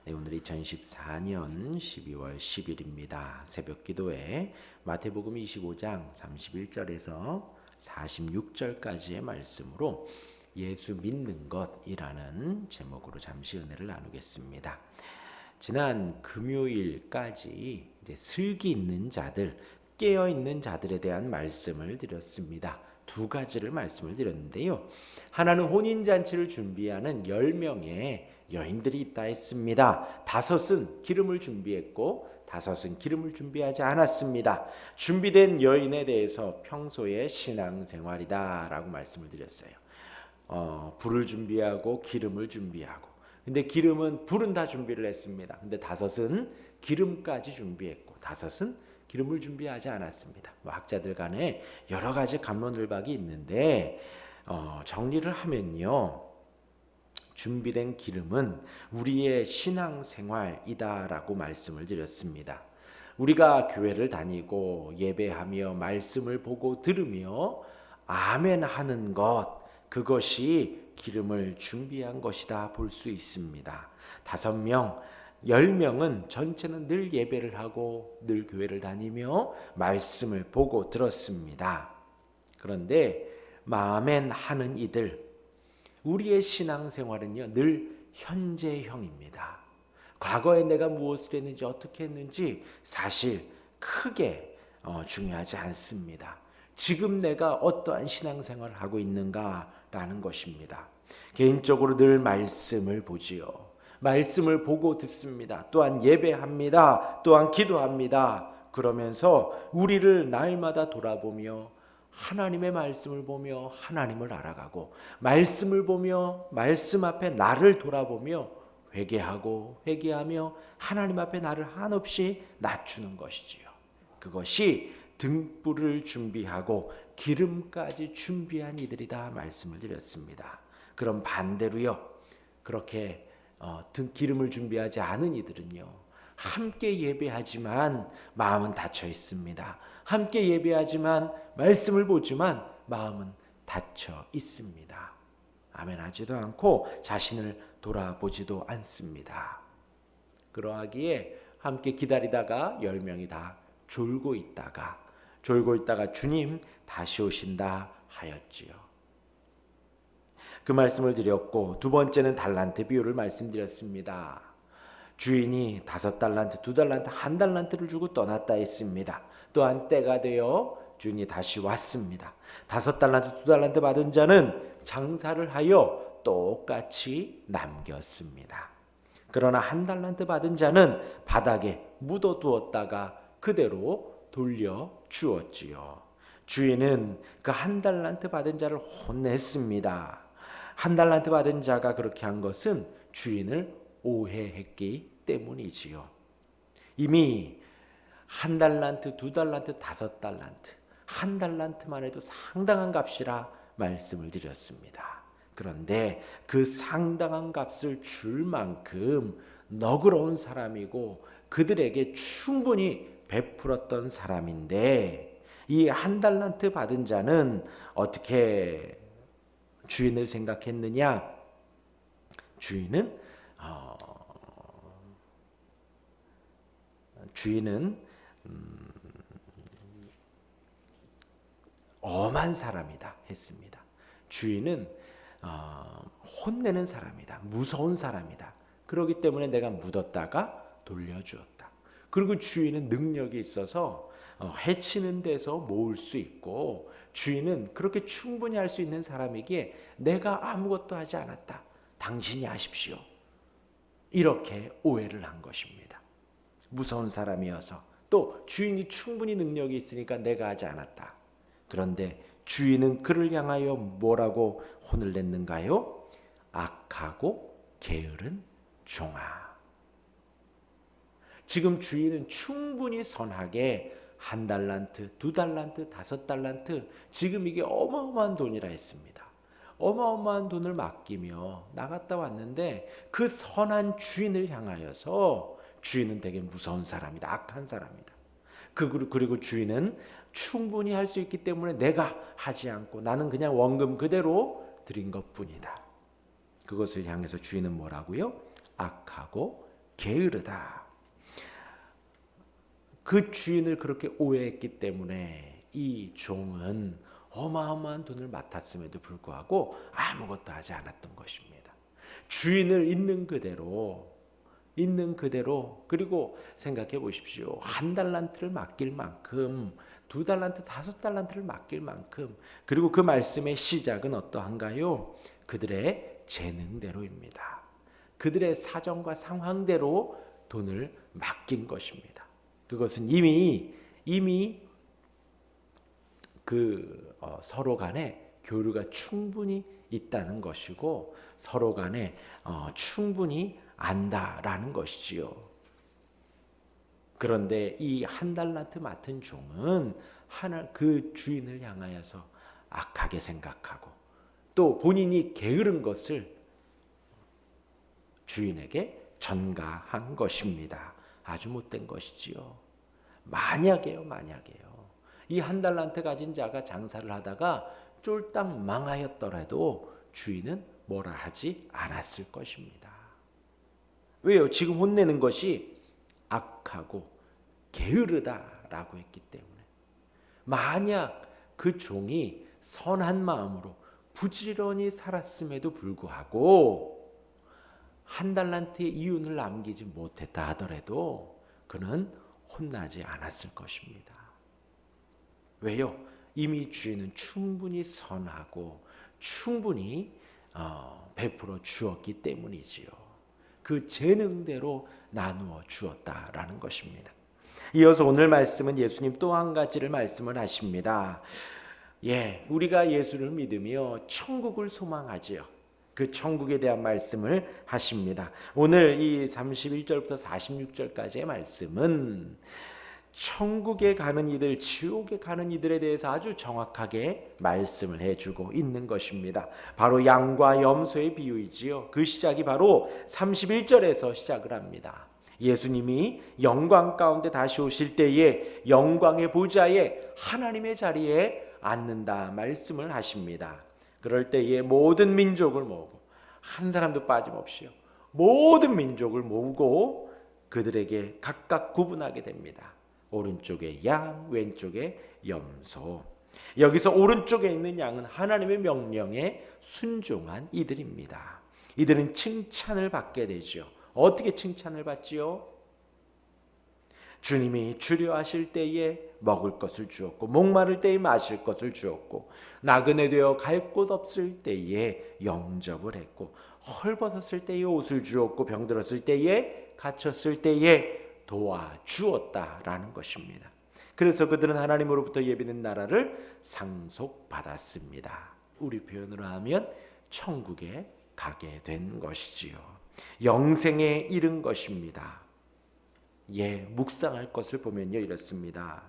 네, 오늘 2014년 12월 10일입니다. 새벽 기도에 마태복음 25장 31절에서 46절까지의 말씀으로 예수 믿는 것이라는 제목으로 잠시 은혜를 나누겠습니다. 지난 금요일까지 슬기 있는 자들, 깨어 있는 자들에 대한 말씀을 드렸습니다. 두 가지를 말씀을 드렸는데요. 하나는 혼인잔치를 준비하는 10명의 여인들이 있다 했습니다. 5은 기름을 준비했고 5은 기름을 준비하지 않았습니다. 준비된 여인에 대해서 평소의 신앙생활이다 라고 말씀을 드렸어요. 불을 준비하고 기름을 준비하고, 근데 불은 다 준비를 했습니다. 근데 5은 기름까지 준비했고 5은 기름을 준비하지 않았습니다. 학자들 간에 여러 가지 갑론을박이 있는데 정리를 하면요, 준비된 기름은 우리의 신앙생활이다라고 말씀을 드렸습니다. 우리가 교회를 다니고 예배하며 말씀을 보고 들으며 아멘 하는 것, 그것이 기름을 준비한 것이다 볼 수 있습니다. 5명, 10명은 전체는 늘 예배를 하고 늘 교회를 다니며 말씀을 보고 들었습니다. 그런데 아멘 하는 이들, 우리의 신앙생활은요 늘 현재형입니다. 과거에 내가 무엇을 했는지 어떻게 했는지 사실 크게 중요하지 않습니다. 지금 내가 어떠한 신앙생활을 하고 있는가라는 것입니다. 개인적으로 늘 말씀을 보지요. 말씀을 보고 듣습니다. 또한 예배합니다. 또한 기도합니다. 그러면서 우리를 날마다 돌아보며 하나님의 말씀을 보며 하나님을 알아가고, 말씀을 보며 말씀 앞에 나를 돌아보며 회개하며 하나님 앞에 나를 한없이 낮추는 것이지요. 그것이 등불을 준비하고 기름까지 준비한 이들이다 말씀을 드렸습니다. 그럼 반대로요, 그렇게 기름을 준비하지 않은 이들은요, 함께 예배하지만 마음은 닫혀 있습니다. 함께 예배하지만 말씀을 보지만 마음은 닫혀 있습니다. 아멘 하지도 않고 자신을 돌아보지도 않습니다. 그러하기에 함께 기다리다가 10명이 다 졸고 있다가 주님 다시 오신다 하였지요. 그 말씀을 드렸고, 두 번째는 달란트 비유를 말씀드렸습니다. 주인이 5달란트, 2달란트, 1달란트를 주고 떠났다 했습니다. 또한 때가 되어 주인이 다시 왔습니다. 5달란트, 2달란트 받은 자는 장사를 하여 똑같이 남겼습니다. 그러나 1달란트 받은 자는 바닥에 묻어두었다가 그대로 돌려주었지요. 주인은 그 1달란트 받은 자를 혼냈습니다. 1달란트 받은 자가 그렇게 한 것은 주인을 오해했기 때문이지요. 이미 1달란트, 2달란트, 5달란트, 1달란트만 해도 상당한 값이라 말씀을 드렸습니다. 그런데 그 상당한 값을 줄 만큼 너그러운 사람이고 그들에게 충분히 베풀었던 사람인데, 이 1달란트 받은 자는 어떻게 주인을 생각했느냐? 주인은 엄한 사람이다 했습니다. 주인은 혼내는 사람이다. 무서운 사람이다. 그렇기 때문에 내가 묻었다가 돌려주었다. 그리고 주인은 능력이 있어서 해치는 데서 모을 수 있고, 주인은 그렇게 충분히 할 수 있는 사람이기에 내가 아무것도 하지 않았다, 당신이 하십시오, 이렇게 오해를 한 것입니다. 무서운 사람이어서, 또 주인이 충분히 능력이 있으니까 내가 하지 않았다. 그런데 주인은 그를 향하여 뭐라고 혼을 냈는가요? 악하고 게으른 종아. 지금 주인은 충분히 선하게 1달란트, 2달란트, 5달란트, 지금 이게 어마어마한 돈이라 했습니다. 어마어마한 돈을 맡기며 나갔다 왔는데 그 선한 주인을 향하여서 주인은 되게 무서운 사람이다, 악한 사람이다. 그리고 주인은 충분히 할 수 있기 때문에 내가 하지 않고 나는 그냥 원금 그대로 드린 것뿐이다. 그것을 향해서 주인은 뭐라고요? 악하고 게으르다. 그 주인을 그렇게 오해했기 때문에 이 종은 어마어마한 돈을 맡았음에도 불구하고 아무것도 하지 않았던 것입니다. 주인을 있는 그대로 그리고 생각해 보십시오. 한 달란트를 맡길 만큼, 두 달란트, 다섯 달란트를 맡길 만큼, 그리고 그 말씀의 시작은 어떠한가요? 그들의 재능대로입니다. 그들의 사정과 상황대로 돈을 맡긴 것입니다. 그것은 이미 서로 간에 교류가 충분히 있다는 것이고 서로 간에 충분히 안다라는 것이지요. 그런데 이 한 달란트 맡은 종은 그 주인을 향하여서 악하게 생각하고 또 본인이 게으른 것을 주인에게 전가한 것입니다. 아주 못된 것이지요. 만약에요. 이 한 달란트 가진 자가 장사를 하다가 쫄딱 망하였더라도 주인은 뭐라 하지 않았을 것입니다. 왜요? 지금 혼내는 것이 악하고 게으르다라고 했기 때문에. 만약 그 종이 선한 마음으로 부지런히 살았음에도 불구하고 한 달란트의 이윤을 남기지 못했다 하더라도 그는 혼나지 않았을 것입니다. 왜요? 이미 주인은 충분히 선하고 충분히 베풀어 주었기 때문이지요. 그 재능대로 나누어 주었다라는 것입니다. 이어서 오늘 말씀은 예수님 또 한 가지를 말씀을 하십니다. 우리가 예수를 믿으며 천국을 소망하지요. 그 천국에 대한 말씀을 하십니다. 오늘 이 31절부터 46절까지의 말씀은 천국에 가는 이들, 지옥에 가는 이들에 대해서 아주 정확하게 말씀을 해주고 있는 것입니다. 바로 양과 염소의 비유이지요. 그 시작이 바로 31절에서 시작을 합니다. 예수님이 영광 가운데 다시 오실 때에 영광의 보좌에 하나님의 자리에 앉는다 말씀을 하십니다. 그럴 때에 모든 민족을 모으고 한 사람도 빠짐없이요. 모든 민족을 모으고 그들에게 각각 구분하게 됩니다. 오른쪽에 양, 왼쪽에 염소. 여기서 오른쪽에 있는 양은 하나님의 명령에 순종한 이들입니다. 이들은 칭찬을 받게 되죠. 어떻게 칭찬을 받지요? 주님이 주려 하실 때에 먹을 것을 주었고 목마를 때에 마실 것을 주었고 나그네 되어 갈 곳 없을 때에 영접을 했고 헐벗었을 때에 옷을 주었고 병들었을 때에 갇혔을 때에 도와주었다라는 것입니다. 그래서 그들은 하나님으로부터 예비된 나라를 상속받았습니다. 우리 표현으로 하면 천국에 가게 된 것이지요. 영생에 이른 것입니다. 묵상할 것을 보면요 이렇습니다.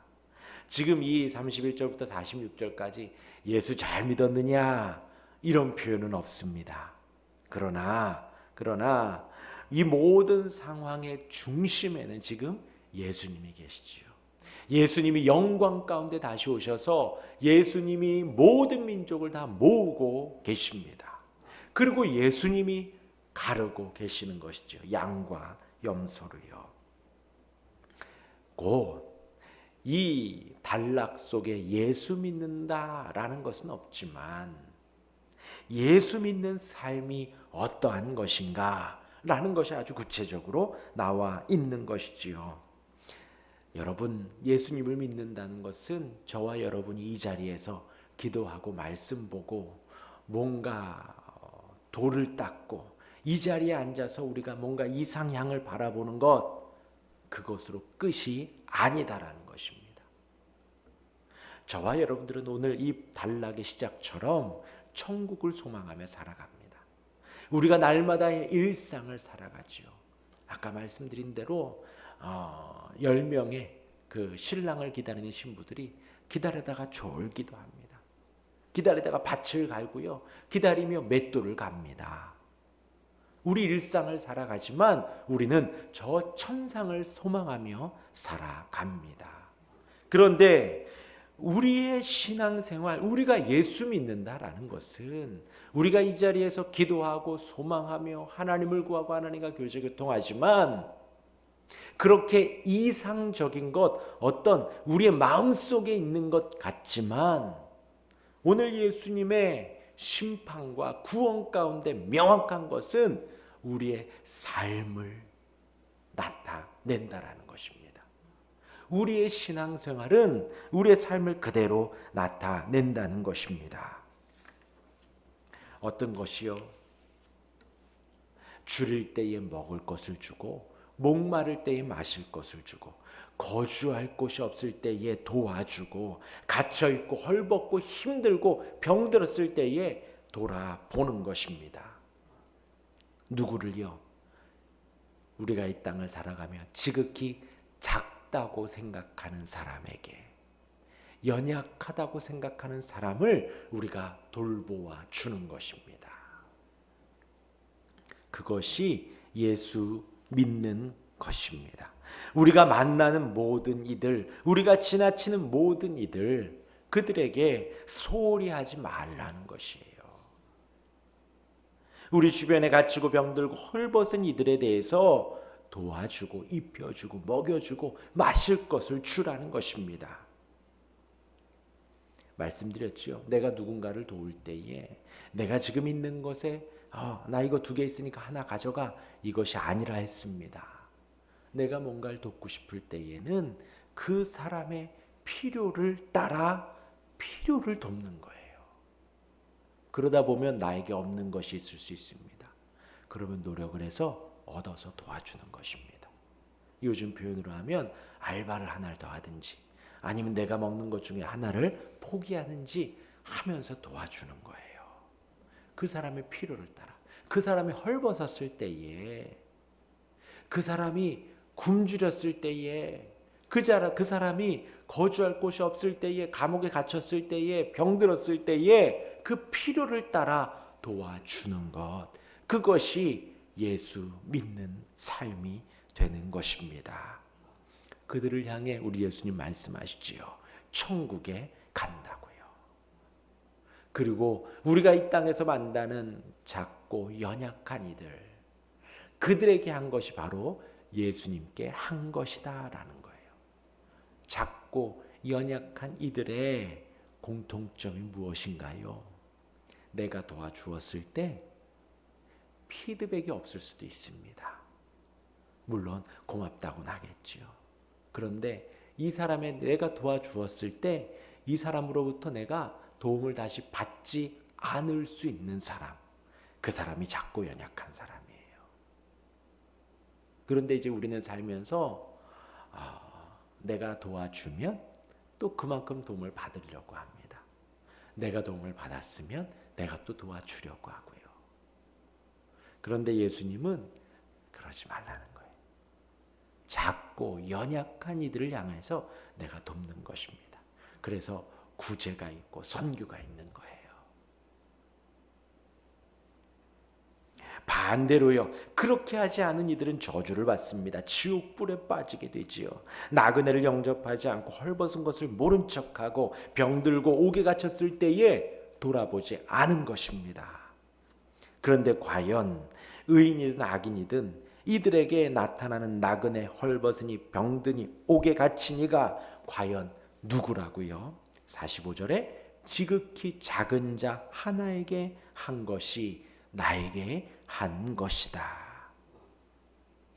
지금 이 31절부터 46절까지 예수 잘 믿었느냐 이런 표현은 없습니다. 그러나 이 모든 상황의 중심에는 지금 예수님이 계시지요. 예수님이 영광 가운데 다시 오셔서 예수님이 모든 민족을 다 모으고 계십니다. 그리고 예수님이 가르고 계시는 것이죠. 양과 염소로요. 곧 이 단락 속에 예수 믿는다라는 것은 없지만 예수 믿는 삶이 어떠한 것인가 라는 것이 아주 구체적으로 나와 있는 것이지요. 여러분, 예수님을 믿는다는 것은 저와 여러분이 이 자리에서 기도하고 말씀 보고 뭔가 돌을 닦고 이 자리에 앉아서 우리가 뭔가 이상향을 바라보는 것, 그것으로 끝이 아니다라는 것입니다. 저와 여러분들은 오늘 이 단락의 시작처럼 천국을 소망하며 살아갑니다. 우리가 날마다의 일상을 살아가지요. 아까 말씀드린 대로 10명의 그 신랑을 기다리는 신부들이 기다리다가 졸기도 합니다. 기다리다가 밭을 갈고요. 기다리며 맷돌을 갑니다. 우리 일상을 살아가지만 우리는 저 천상을 소망하며 살아갑니다. 그런데 우리의 신앙생활, 우리가 예수 믿는다라는 것은 우리가 이 자리에서 기도하고 소망하며 하나님을 구하고 하나님과 교제교통하지만 그렇게 이상적인 것, 어떤 우리의 마음속에 있는 것 같지만 오늘 예수님의 심판과 구원 가운데 명확한 것은 우리의 삶을 나타낸다라는 것입니다. 우리의 신앙생활은 우리의 삶을 그대로 나타낸다는 것입니다. 어떤 것이요? 줄일 때에 먹을 것을 주고 목마를 때에 마실 것을 주고 거주할 곳이 없을 때에 도와주고 갇혀있고 헐벗고 힘들고 병들었을 때에 돌아보는 것입니다. 누구를요? 우리가 이 땅을 살아가며 지극히 작다고 생각하는 사람에게, 연약하다고 생각하는 사람을 우리가 돌보아 주는 것입니다. 그것이 예수 믿는 것입니다. 우리가 만나는 모든 이들, 우리가 지나치는 모든 이들, 그들에게 소홀히 하지 말라는 것이에요. 우리 주변에 갇히고 병들고 헐벗은 이들에 대해서 도와주고 입혀주고 먹여주고 마실 것을 주라는 것입니다. 말씀드렸지요. 내가 누군가를 도울 때에 내가 지금 있는 것에 나 이거 2개 있으니까 하나 가져가, 이것이 아니라 했습니다. 내가 뭔가를 돕고 싶을 때에는 그 사람의 필요를 따라 필요를 돕는 거예요. 그러다 보면 나에게 없는 것이 있을 수 있습니다. 그러면 노력을 해서 얻어서 도와주는 것입니다. 요즘 표현으로 하면 알바를 하나를 더 하든지 아니면 내가 먹는 것 중에 하나를 포기하는지 하면서 도와주는 거예요. 그 사람의 필요를 따라. 그 사람이 헐벗었을 때에, 그 사람이 굶주렸을 때에, 그 사람이 거주할 곳이 없을 때에, 감옥에 갇혔을 때에, 병들었을 때에 그 필요를 따라 도와주는 것, 그것이 예수 믿는 삶이 되는 것입니다. 그들을 향해 우리 예수님 말씀하시지요. 천국에 간다고요. 그리고 우리가 이 땅에서 만나는 작고 연약한 이들, 그들에게 한 것이 바로 예수님께 한 것이다라는 거예요. 작고 연약한 이들의 공통점이 무엇인가요? 내가 도와주었을 때 피드백이 없을 수도 있습니다. 물론 고맙다고는 하겠지요. 그런데 이 사람의 내가 도와주었을 때 이 사람으로부터 내가 도움을 다시 받지 않을 수 있는 사람, 그 사람이 작고 연약한 사람이에요. 그런데 이제 우리는 살면서 내가 도와주면 또 그만큼 도움을 받으려고 합니다. 내가 도움을 받았으면 내가 또 도와주려고 하고요. 그런데 예수님은 그러지 말라는 거예요. 작고 연약한 이들을 향해서 내가 돕는 것입니다. 그래서 구제가 있고 선교가 있는 거예요. 반대로요, 그렇게 하지 않은 이들은 저주를 받습니다. 지옥불에 빠지게 되지요. 나그네를 영접하지 않고 헐벗은 것을 모른 척하고 병들고 옥에 갇혔을 때에 돌아보지 않은 것입니다. 그런데 과연 의인이든 악인이든 이들에게 나타나는 나그네, 헐벗으니, 병드니, 옥에 갇힌 이가 과연 누구라고요? 45절에 지극히 작은 자 하나에게 한 것이 나에게 한 것이다.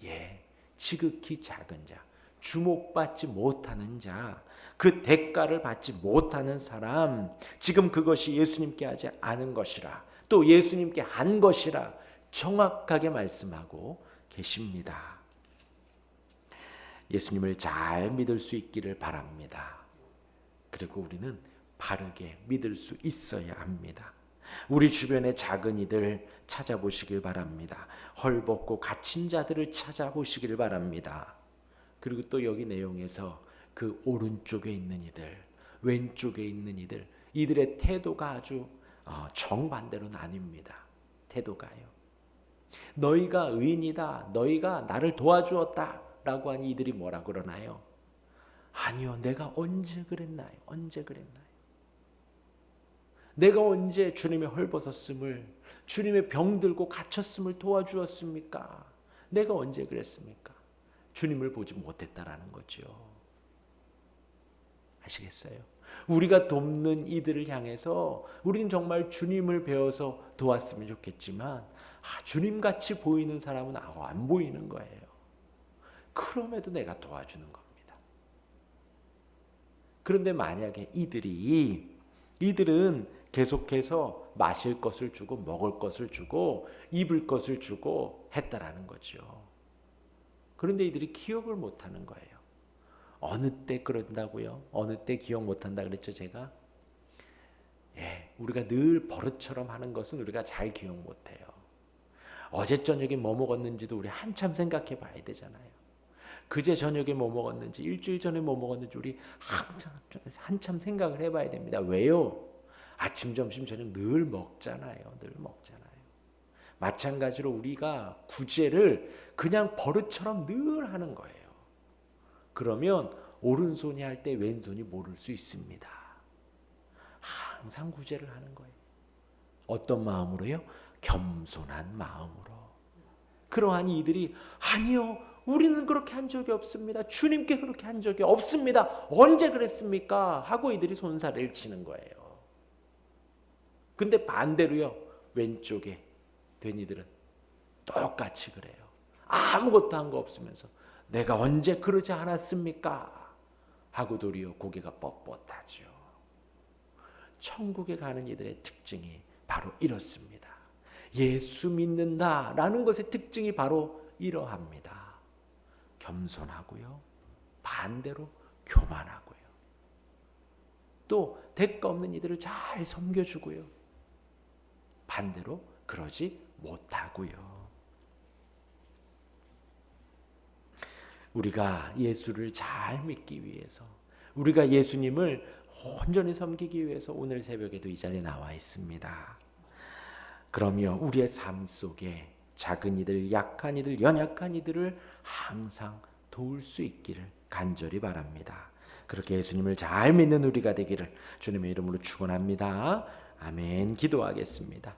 예, 지극히 작은 자, 주목받지 못하는 자, 그 대가를 받지 못하는 사람, 지금 그것이 예수님께 하지 않은 것이라, 또 예수님께 한 것이라 정확하게 말씀하고 계십니다. 예수님을 잘 믿을 수 있기를 바랍니다. 그리고 우리는 바르게 믿을 수 있어야 합니다. 우리 주변의 작은 이들 찾아보시길 바랍니다. 헐벗고 갇힌 자들을 찾아보시길 바랍니다. 그리고 또 여기 내용에서 그 오른쪽에 있는 이들, 왼쪽에 있는 이들, 이들의 태도가 아주 정반대로 나뉩니다. 태도가요. 너희가 의인이다, 너희가 나를 도와주었다 라고 하니 이들이 뭐라 그러나요? 아니요, 내가 언제 그랬나요? 언제 그랬나요? 내가 언제 주님의 헐벗었음을, 주님의 병들고 갇혔음을 도와주었습니까? 내가 언제 그랬습니까? 주님을 보지 못했다라는 거죠. 아시겠어요? 우리가 돕는 이들을 향해서 우리는 정말 주님을 배워서 도왔으면 좋겠지만 주님같이 보이는 사람은 안 보이는 거예요. 그럼에도 내가 도와주는 겁니다. 그런데 만약에 이들은 계속해서 마실 것을 주고 먹을 것을 주고 입을 것을 주고 했다라는 거죠. 그런데 이들이 기억을 못하는 거예요. 어느 때 그런다고요? 어느 때 기억 못한다 그랬죠 제가? 우리가 늘 버릇처럼 하는 것은 우리가 잘 기억 못해요. 어제 저녁에 뭐 먹었는지도 우리 한참 생각해 봐야 되잖아요. 그제 저녁에 뭐 먹었는지, 일주일 전에 뭐 먹었는지 우리 한참 생각을 해봐야 됩니다. 왜요? 아침, 점심, 저녁 늘 먹잖아요. 늘 먹잖아요. 마찬가지로 우리가 구제를 그냥 버릇처럼 늘 하는 거예요. 그러면 오른손이 할 때 왼손이 모를 수 있습니다. 항상 구제를 하는 거예요. 어떤 마음으로요? 겸손한 마음으로. 그러한 이들이 아니요, 우리는 그렇게 한 적이 없습니다. 주님께 그렇게 한 적이 없습니다. 언제 그랬습니까? 하고 이들이 손살을 치는 거예요. 근데 반대로요, 왼쪽에 된 이들은 똑같이 그래요. 아무것도 한 거 없으면서 내가 언제 그러지 않았습니까? 하고 도리어 고개가 뻣뻣하죠. 천국에 가는 이들의 특징이 바로 이렇습니다. 예수 믿는다라는 것의 특징이 바로 이러합니다. 겸손하고요. 반대로 교만하고요. 또 대가 없는 이들을 잘 섬겨주고요. 반대로 그러지 못하고요. 우리가 예수를 잘 믿기 위해서, 우리가 예수님을 온전히 섬기기 위해서 오늘 새벽에도 이 자리에 나와 있습니다. 그러며 우리의 삶 속에 작은 이들, 약한 이들, 연약한 이들을 항상 도울 수 있기를 간절히 바랍니다. 그렇게 예수님을 잘 믿는 우리가 되기를 주님의 이름으로 축원합니다. 아멘. 기도하겠습니다.